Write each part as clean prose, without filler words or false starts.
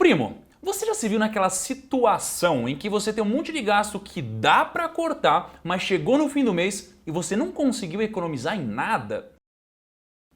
Primo, você já se viu naquela situação em que você tem um monte de gasto que dá pra cortar, mas chegou no fim do mês e você não conseguiu economizar em nada?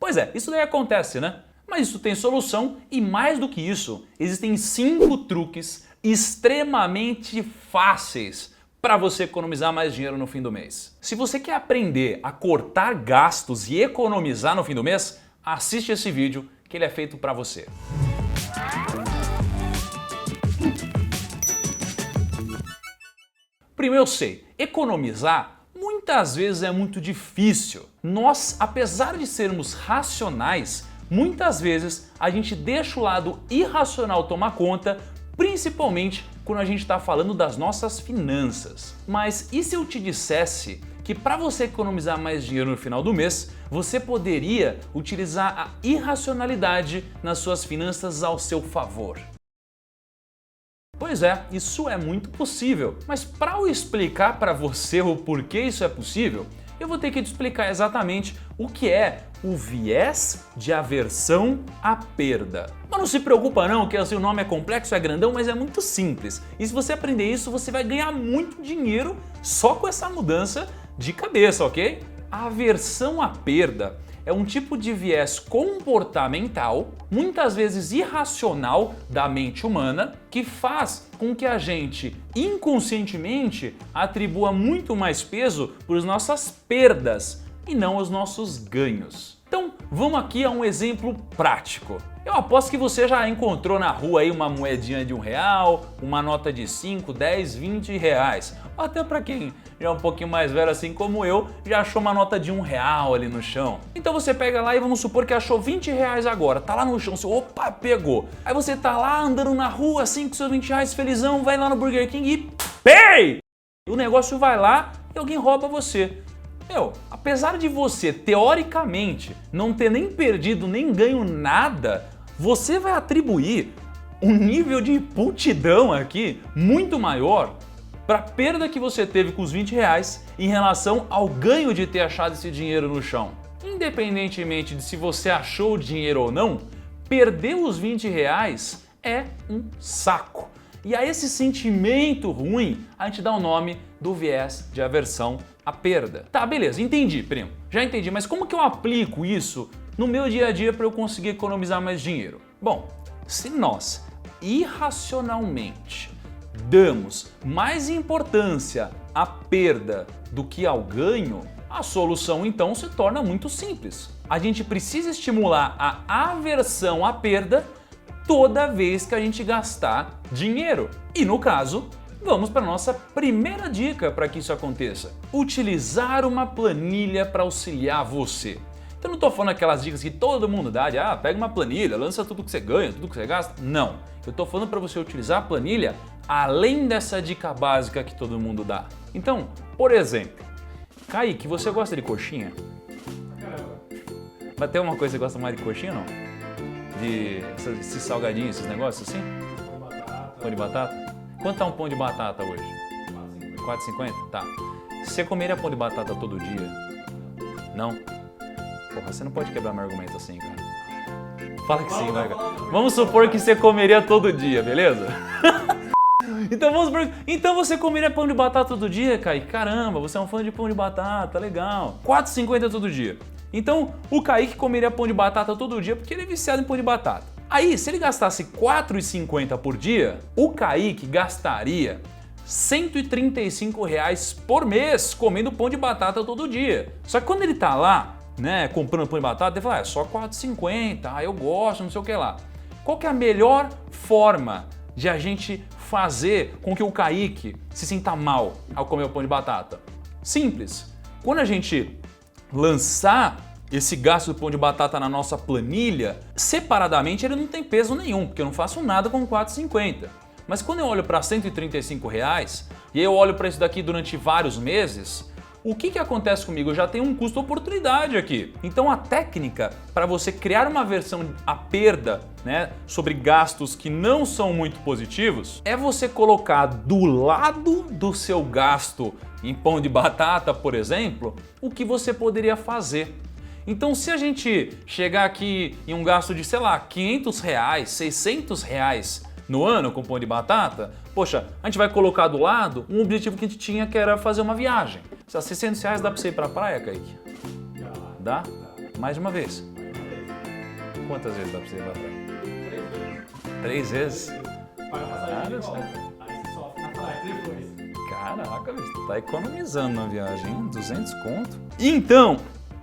Pois é, isso daí acontece, né? Mas isso tem solução e mais do que isso, existem 5 truques extremamente fáceis para você economizar mais dinheiro no fim do mês. Se você quer aprender a cortar gastos e economizar no fim do mês, assiste esse vídeo que ele é feito para você. Primeiro, eu sei, economizar muitas vezes é muito difícil. Nós, apesar de sermos racionais, muitas vezes a gente deixa o lado irracional tomar conta, principalmente quando a gente está falando das nossas finanças. Mas e se eu te dissesse que para você economizar mais dinheiro no final do mês, você poderia utilizar a irracionalidade nas suas finanças ao seu favor? Pois é, isso é muito possível, mas para eu explicar para você o porquê isso é possível, eu vou ter que te explicar exatamente o que é o viés de aversão à perda. Mas não se preocupa não, que assim, o nome é complexo, é grandão, mas é muito simples. E se você aprender isso, você vai ganhar muito dinheiro só com essa mudança de cabeça, ok? A aversão à perda é um tipo de viés comportamental, muitas vezes irracional, da mente humana, que faz com que a gente inconscientemente atribua muito mais peso para as nossas perdas e não aos nossos ganhos. Então vamos aqui a um exemplo prático. Eu aposto que você já encontrou na rua aí uma moedinha de R$1, uma nota de 5, 10, 20 reais. Ou até para quem já é um pouquinho mais velho assim como eu, já achou uma nota de R$1 ali no chão. Então você pega lá e vamos supor que achou 20 reais agora, tá lá no chão, você, opa, pegou. Aí você tá lá andando na rua assim com seus 20 reais, felizão, vai lá no Burger King e pay! O negócio vai lá e alguém rouba você. Apesar de você, teoricamente, não ter nem perdido nem ganho nada, você vai atribuir um nível de putidão aqui muito maior para a perda que você teve com os 20 reais em relação ao ganho de ter achado esse dinheiro no chão. Independentemente de se você achou o dinheiro ou não, perder os 20 reais é um saco. E a esse sentimento ruim, a gente dá o nome do viés de aversão à perda. Tá, beleza, entendi, primo. Já entendi, mas como que eu aplico isso no meu dia a dia para eu conseguir economizar mais dinheiro? Bom, se nós irracionalmente damos mais importância à perda do que ao ganho, a solução então se torna muito simples. A gente precisa estimular a aversão à perda toda vez que a gente gastar dinheiro. E no caso, vamos para a nossa primeira dica para que isso aconteça. Utilizar uma planilha para auxiliar você. Então não estou falando aquelas dicas que todo mundo dá, de pega uma planilha, lança tudo que você ganha, tudo que você gasta. Não, eu estou falando para você utilizar a planilha além dessa dica básica que todo mundo dá. Então, por exemplo, Kaique, você gosta de coxinha? Mas tem uma coisa que você gosta mais de coxinha ou não? De esses salgadinhos, esses negócios assim? Pão de batata? Quanto tá um pão de batata hoje? R$4,50? Tá. Você comeria pão de batata todo dia? Não? Porra, você não pode quebrar meu argumento assim, cara. Fala que sim, vai, cara. Vamos supor que você comeria todo dia, beleza? Então você comeria pão de batata todo dia, Kaique? Caramba, você é um fã de pão de batata, legal. R$4,50 todo dia. Então o Kaique comeria pão de batata todo dia porque ele é viciado em pão de batata. Aí, se ele gastasse R$4,50 por dia, o Kaique gastaria R$135 por mês comendo pão de batata todo dia. Só que quando ele tá lá, né, comprando pão de batata, ele fala, é só R$4,50, eu gosto, não sei o que lá. Qual que é a melhor forma de a gente fazer com que o Kaique se sinta mal ao comer o pão de batata? Simples. Quando a gente lançar esse gasto do pão de batata na nossa planilha, separadamente ele não tem peso nenhum, porque eu não faço nada com R$4,50. Mas quando eu olho para R$135 e eu olho para isso daqui durante vários meses, o que acontece comigo? Eu já tenho um custo-oportunidade aqui. Então a técnica para você criar uma aversão à perda, né, sobre gastos que não são muito positivos, é você colocar do lado do seu gasto em pão de batata, por exemplo, o que você poderia fazer. Então se a gente chegar aqui em um gasto de, sei lá, 500 reais, 600 reais no ano com pão de batata, poxa, a gente vai colocar do lado um objetivo que a gente tinha, que era fazer uma viagem. Se 600 reais dá pra você ir pra praia, Kaique? Dá? Mais de uma vez. Quantas vezes dá pra você ir pra praia? 3 vezes? Caraca, você tá economizando na viagem, hein? 200 conto. Então,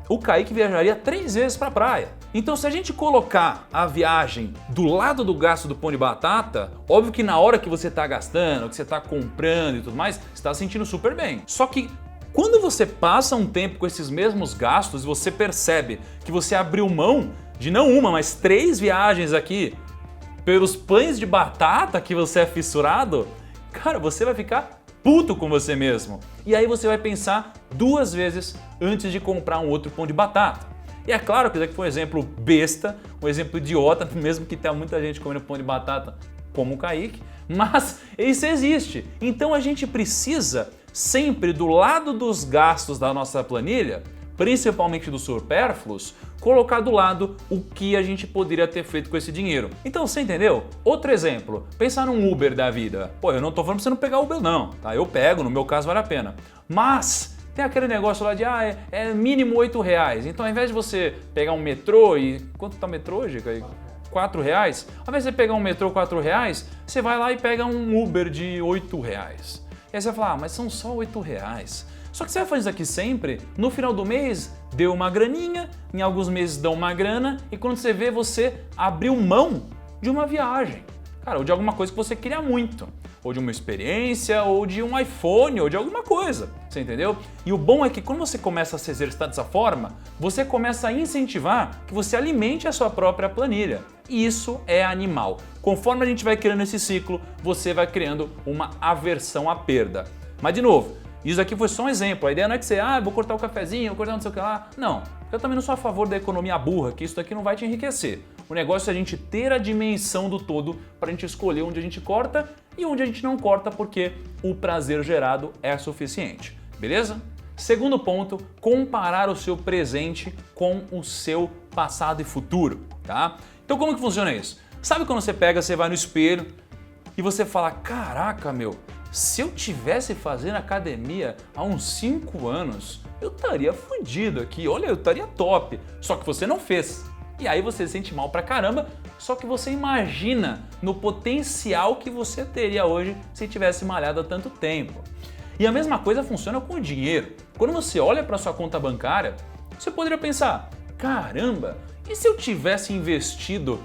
o Kaique viajaria 3 vezes pra praia. Então, se a gente colocar a viagem do lado do gasto do pão de batata, óbvio que na hora que você tá gastando, que você tá comprando e tudo mais, você tá se sentindo super bem. Só que quando você passa um tempo com esses mesmos gastos, você percebe que você abriu mão de não uma, mas 3 viagens aqui pelos pães de batata que você é fissurado, cara, você vai ficar puto com você mesmo. E aí você vai pensar 2 vezes antes de comprar um outro pão de batata. E é claro que isso aqui foi um exemplo besta, um exemplo idiota, mesmo que tenha muita gente comendo pão de batata como o Kaique, mas isso existe. Então a gente precisa sempre do lado dos gastos da nossa planilha, principalmente dos supérfluos, colocar do lado o que a gente poderia ter feito com esse dinheiro. Então você entendeu? Outro exemplo, pensar num Uber da vida. Pô, eu não tô falando pra você não pegar Uber não, tá? Eu pego, no meu caso vale a pena. Mas tem aquele negócio lá de, é mínimo 8 reais. Então ao invés de você pegar um metrô e... Quanto tá o metrô hoje, Kaique? 4 reais? Ao invés de você pegar um metrô 4 reais, você vai lá e pega um Uber de 8 reais. E aí você vai falar, mas são só 8 reais. Só que você vai fazer isso aqui sempre, no final do mês deu uma graninha, em alguns meses dão uma grana e quando você vê, você abriu mão de uma viagem. Cara, ou de alguma coisa que você queria muito. Ou de uma experiência, ou de um iPhone, ou de alguma coisa. Você entendeu? E o bom é que quando você começa a se exercitar dessa forma, você começa a incentivar que você alimente a sua própria planilha. E isso é animal. Conforme a gente vai criando esse ciclo, você vai criando uma aversão à perda. Mas de novo, isso aqui foi só um exemplo. A ideia não é que você, vou cortar o cafezinho, vou cortar não sei o que lá. Não, eu também não sou a favor da economia burra, que isso daqui não vai te enriquecer. O negócio é a gente ter a dimensão do todo para a gente escolher onde a gente corta e onde a gente não corta, porque o prazer gerado é suficiente. Beleza? Segundo ponto, comparar o seu presente com o seu passado e futuro, tá? Então como que funciona isso? Sabe quando você pega, você vai no espelho e você fala, caraca, meu, se eu tivesse fazendo academia há uns 5 anos, eu estaria fodido aqui, olha, eu estaria top. Só que você não fez. E aí você se sente mal pra caramba, só que você imagina no potencial que você teria hoje se tivesse malhado há tanto tempo. E a mesma coisa funciona com o dinheiro. Quando você olha para sua conta bancária, você poderia pensar, caramba, e se eu tivesse investido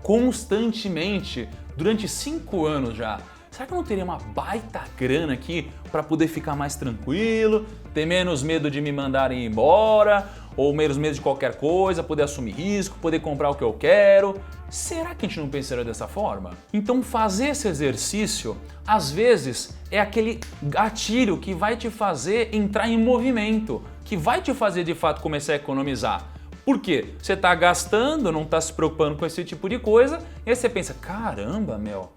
constantemente durante 5 anos já? Será que eu não teria uma baita grana aqui para poder ficar mais tranquilo, ter menos medo de me mandarem embora, ou menos medo de qualquer coisa, poder assumir risco, poder comprar o que eu quero? Será que a gente não pensaria dessa forma? Então fazer esse exercício, às vezes, é aquele gatilho que vai te fazer entrar em movimento, que vai te fazer de fato começar a economizar. Por quê? Você está gastando, não está se preocupando com esse tipo de coisa, e aí você pensa, caramba, meu,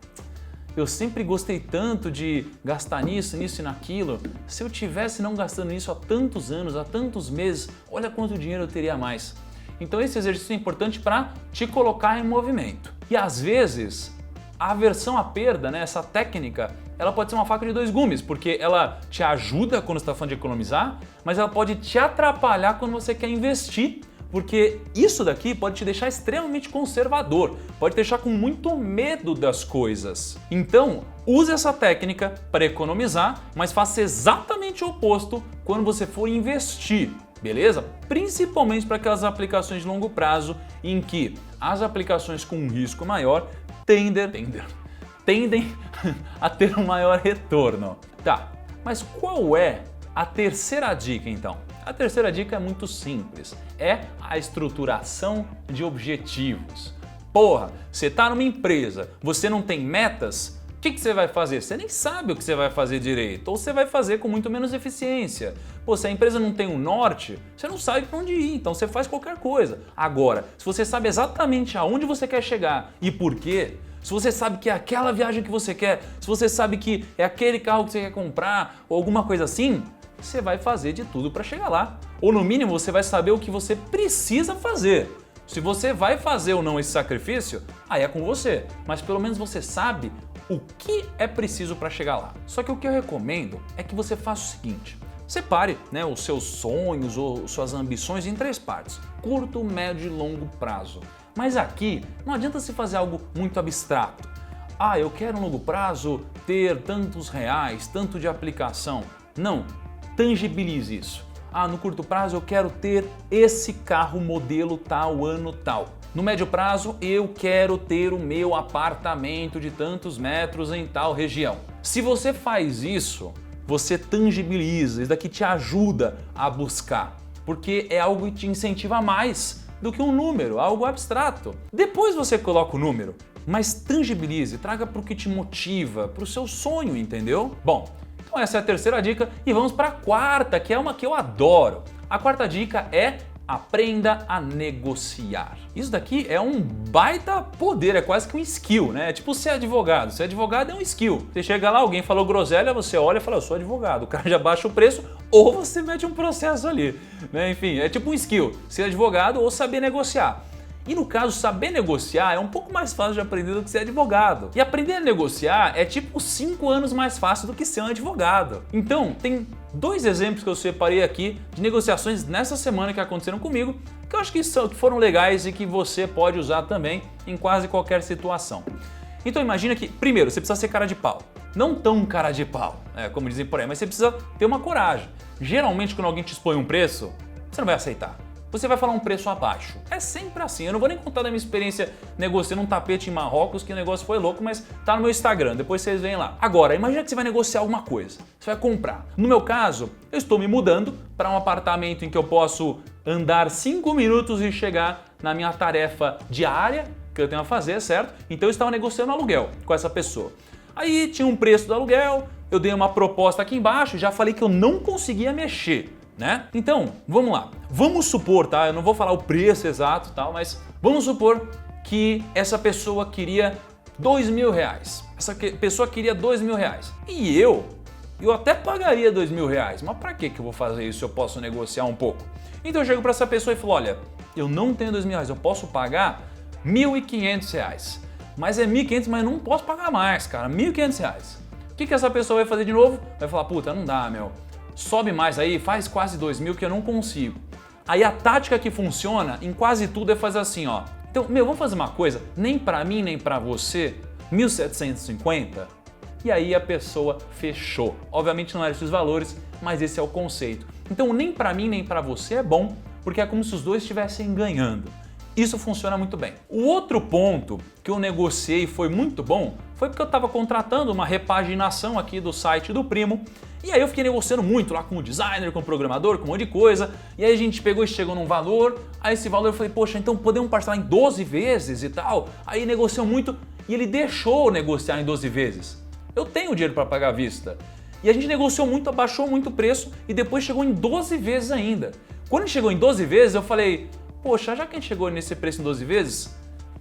eu sempre gostei tanto de gastar nisso, nisso e naquilo. Se eu tivesse não gastando nisso há tantos anos, há tantos meses, olha quanto dinheiro eu teria a mais. Então esse exercício é importante para te colocar em movimento. E às vezes, a aversão à perda, né, essa técnica, ela pode ser uma faca de 2 gumes, porque ela te ajuda quando você está falando de economizar, mas ela pode te atrapalhar quando você quer investir. Porque isso daqui pode te deixar extremamente conservador, pode te deixar com muito medo das coisas. Então, use essa técnica para economizar, mas faça exatamente o oposto quando você for investir, beleza? Principalmente para aquelas aplicações de longo prazo em que as aplicações com um risco maior tendem a ter um maior retorno. Tá, mas qual é a terceira dica então? A terceira dica é muito simples, é a estruturação de objetivos. Porra, você tá numa empresa, você não tem metas, o que você vai fazer? Você nem sabe o que você vai fazer direito, ou você vai fazer com muito menos eficiência. Pô, se a empresa não tem um norte, você não sabe para onde ir, então você faz qualquer coisa. Agora, se você sabe exatamente aonde você quer chegar e por quê, se você sabe que é aquela viagem que você quer, se você sabe que é aquele carro que você quer comprar ou alguma coisa assim, você vai fazer de tudo para chegar lá. Ou no mínimo você vai saber o que você precisa fazer. Se você vai fazer ou não esse sacrifício, aí é com você. Mas pelo menos você sabe o que é preciso para chegar lá. Só que o que eu recomendo é que você faça o seguinte. Separe, os seus sonhos ou suas ambições em 3 partes: curto, médio e longo prazo. Mas aqui não adianta se fazer algo muito abstrato. Eu quero no longo prazo ter tantos reais, tanto de aplicação. Não, tangibilize isso. No curto prazo eu quero ter esse carro modelo tal, ano tal. No médio prazo eu quero ter o meu apartamento de tantos metros em tal região. Se você faz isso, você tangibiliza, isso daqui te ajuda a buscar, porque é algo que te incentiva mais do que um número, algo abstrato. Depois você coloca o número, mas tangibilize, traga para o que te motiva, para o seu sonho, entendeu? Bom, então essa é a terceira dica e vamos para a quarta, que é uma que eu adoro. A quarta dica é: aprenda a negociar. Isso daqui é um baita poder, é quase que um skill, né? É tipo ser advogado. Ser advogado é um skill. Você chega lá, alguém falou groselha, você olha e fala: eu sou advogado. O cara já baixa o preço ou você mete um processo ali, né? Enfim, é tipo um skill, ser advogado ou saber negociar. E no caso, saber negociar é um pouco mais fácil de aprender do que ser advogado. E aprender a negociar é tipo 5 anos mais fácil do que ser um advogado. Então, tem 2 exemplos que eu separei aqui de negociações nessa semana que aconteceram comigo, que eu acho que foram legais e que você pode usar também em quase qualquer situação. Então imagina que, primeiro, você precisa ser cara de pau. Não tão cara de pau, como dizem por aí, mas você precisa ter uma coragem. Geralmente, quando alguém te expõe um preço, você não vai aceitar. Você vai falar um preço abaixo. É sempre assim. Eu não vou nem contar da minha experiência negociando um tapete em Marrocos, que o negócio foi louco, mas tá no meu Instagram, depois vocês veem lá. Agora, imagina que você vai negociar alguma coisa. Você vai comprar. No meu caso, eu estou me mudando para um apartamento em que eu posso andar 5 minutos e chegar na minha tarefa diária que eu tenho a fazer, certo? Então eu estava negociando aluguel com essa pessoa. Aí tinha um preço do aluguel, eu dei uma proposta aqui embaixo, já falei que eu não conseguia mexer. Então, vamos lá. Vamos supor, tá? Eu não vou falar o preço exato, tal, mas vamos supor que essa pessoa queria R$2.000. Essa pessoa queria R$2.000. E eu até pagaria R$2.000, mas para que eu vou fazer isso se eu posso negociar um pouco? Então eu chego para essa pessoa e falo: olha, eu não tenho R$2.000, eu posso pagar R$1.500. Mas é R$1.500, mas eu não posso pagar mais, cara, R$1.500. O que essa pessoa vai fazer de novo? Vai falar: puta, não dá, meu. Sobe mais aí, faz quase 2.000 que eu não consigo. Aí a tática que funciona em quase tudo é fazer assim, ó. Então, vamos fazer uma coisa, nem pra mim nem pra você, 1.750? E aí a pessoa fechou. Obviamente não eram esses valores, mas esse é o conceito. Então, nem pra mim nem pra você é bom, porque é como se os dois estivessem ganhando. Isso funciona muito bem. O outro ponto que eu negociei foi muito bom foi porque eu estava contratando uma repaginação aqui do site do primo e aí eu fiquei negociando muito lá com o designer, com o programador, com um monte de coisa e aí a gente pegou e chegou num valor, aí esse valor eu falei: poxa, então podemos parcelar em 12 vezes e tal? Aí negociou muito e ele deixou negociar em 12 vezes. Eu tenho dinheiro para pagar à vista. E a gente negociou muito, abaixou muito o preço e depois chegou em 12 vezes ainda. Quando chegou em 12 vezes eu falei: poxa, já que a gente chegou nesse preço em 12 vezes,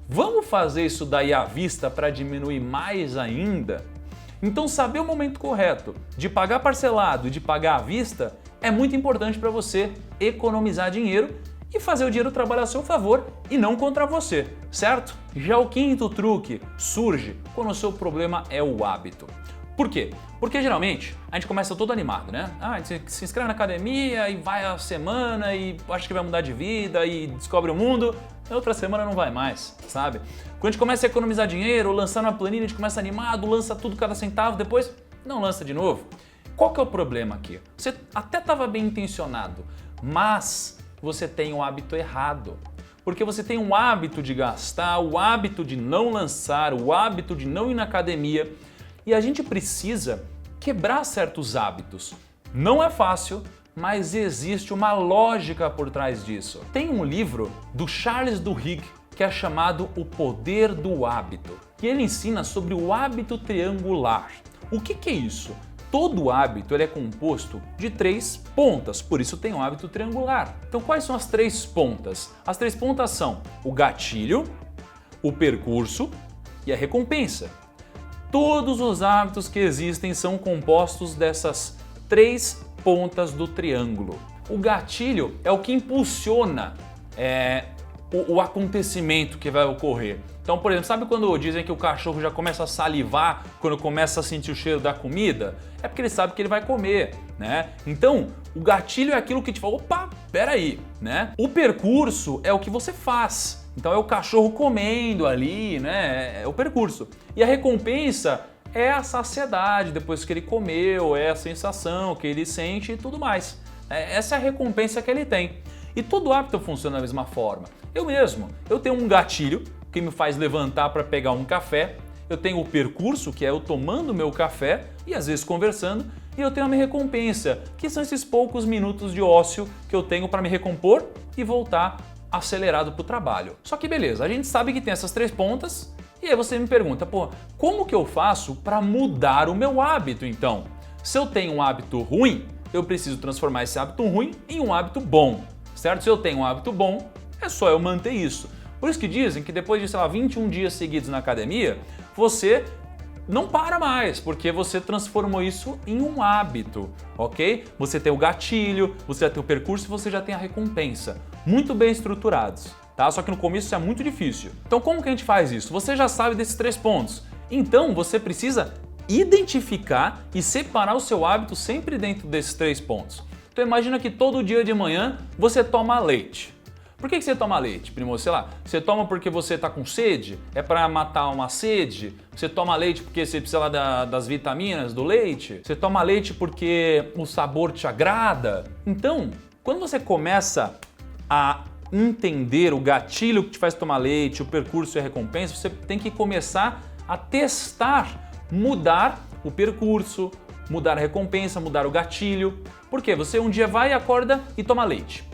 vamos fazer isso daí à vista para diminuir mais ainda? Então saber o momento correto de pagar parcelado e de pagar à vista é muito importante para você economizar dinheiro e fazer o dinheiro trabalhar a seu favor e não contra você, certo? Já o quinto truque surge quando o seu problema é o hábito. Por quê? Porque geralmente a gente começa todo animado, né? A gente se inscreve na academia e vai a semana e acha que vai mudar de vida e descobre o mundo, na outra semana não vai mais, sabe? Quando a gente começa a economizar dinheiro, lançar uma planilha, a gente começa animado, lança tudo cada centavo, depois não lança de novo. Qual que é o problema aqui? Você até estava bem intencionado, mas você tem o hábito errado. Porque você tem um hábito de gastar, o hábito de não lançar, o hábito de não ir na academia. E a gente precisa quebrar certos hábitos. Não é fácil, mas existe uma lógica por trás disso. Tem um livro do Charles Duhigg que é chamado O Poder do Hábito. E ele ensina sobre o hábito triangular. O que é isso? Todo hábito ele é composto de 3 pontas, por isso tem um hábito triangular. Então quais são as 3 pontas? As 3 pontas são o gatilho, o percurso e a recompensa. Todos os hábitos que existem são compostos dessas 3 pontas do triângulo. o gatilho é o que impulsiona o acontecimento que vai ocorrer. Então, por exemplo, sabe quando dizem que o cachorro já começa a salivar quando começa a sentir o cheiro da comida? É porque ele sabe que ele vai comer, né? Então, o gatilho é aquilo que te fala, opa, peraí, né? O percurso é o que você faz. Então é o cachorro comendo ali, né? É o percurso. E a recompensa é a saciedade depois que ele comeu, é a sensação que ele sente e tudo mais. Essa é a recompensa que ele tem. E todo hábito funciona da mesma forma. Eu tenho um gatilho que me faz levantar para pegar um café, eu tenho o percurso, que é eu tomando meu café e às vezes conversando, e eu tenho a minha recompensa, que são esses poucos minutos de ócio que eu tenho para me recompor e voltar acelerado para o trabalho. Só que beleza, a gente sabe que tem essas 3 pontas, e aí você me pergunta, pô, como que eu faço para mudar o meu hábito então? Se eu tenho um hábito ruim, eu preciso transformar esse hábito ruim em um hábito bom, certo? Se eu tenho um hábito bom, é só eu manter isso. Por isso que dizem que depois de, 21 dias seguidos na academia, você não para mais, porque você transformou isso em um hábito, ok? Você tem o gatilho, você já tem o percurso e você já tem a recompensa. Muito bem estruturados, tá? Só que no começo isso é muito difícil. Então como que a gente faz isso? Você já sabe desses 3 pontos. Então você precisa identificar e separar o seu hábito sempre dentro desses 3 pontos. Então imagina que todo dia de manhã você toma leite. Por que você toma leite, primo? Sei lá, você toma porque você tá com sede? É para matar uma sede? Você toma leite porque você precisa lá das vitaminas do leite? Você toma leite porque o sabor te agrada? Então, quando você começa a entender o gatilho que te faz tomar leite, o percurso e a recompensa, você tem que começar a testar, mudar o percurso, mudar a recompensa, mudar o gatilho. Por quê? Você um dia vai, acorda e toma leite.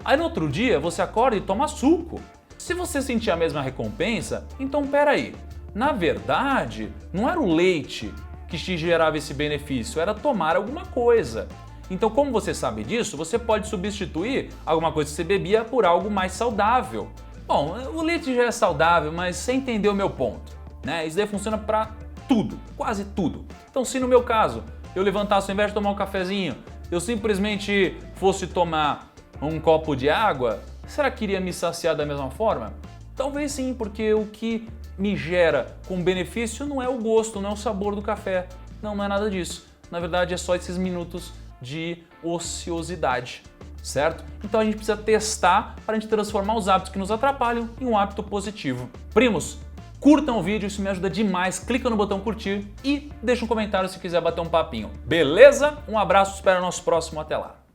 Aí no outro dia você acorda e toma suco. Se você sentir a mesma recompensa, então peraí, na verdade não era o leite que te gerava esse benefício, era tomar alguma coisa. Então como você sabe disso, você pode substituir alguma coisa que você bebia por algo mais saudável. Bom, o leite já é saudável, mas você entendeu o meu ponto, né? Isso daí funciona para tudo, quase tudo. Então se no meu caso eu levantasse ao invés de tomar um cafezinho, eu simplesmente fosse tomar um copo de água, será que iria me saciar da mesma forma? Talvez sim, porque o que me gera com benefício não é o gosto, não é o sabor do café. Não é nada disso. Na verdade é só esses minutos de ociosidade, certo? Então a gente precisa testar para a gente transformar os hábitos que nos atrapalham em um hábito positivo. Primos, curtam o vídeo, isso me ajuda demais. Clica no botão curtir e deixa um comentário se quiser bater um papinho. Beleza? Um abraço, espero o nosso próximo. Até lá.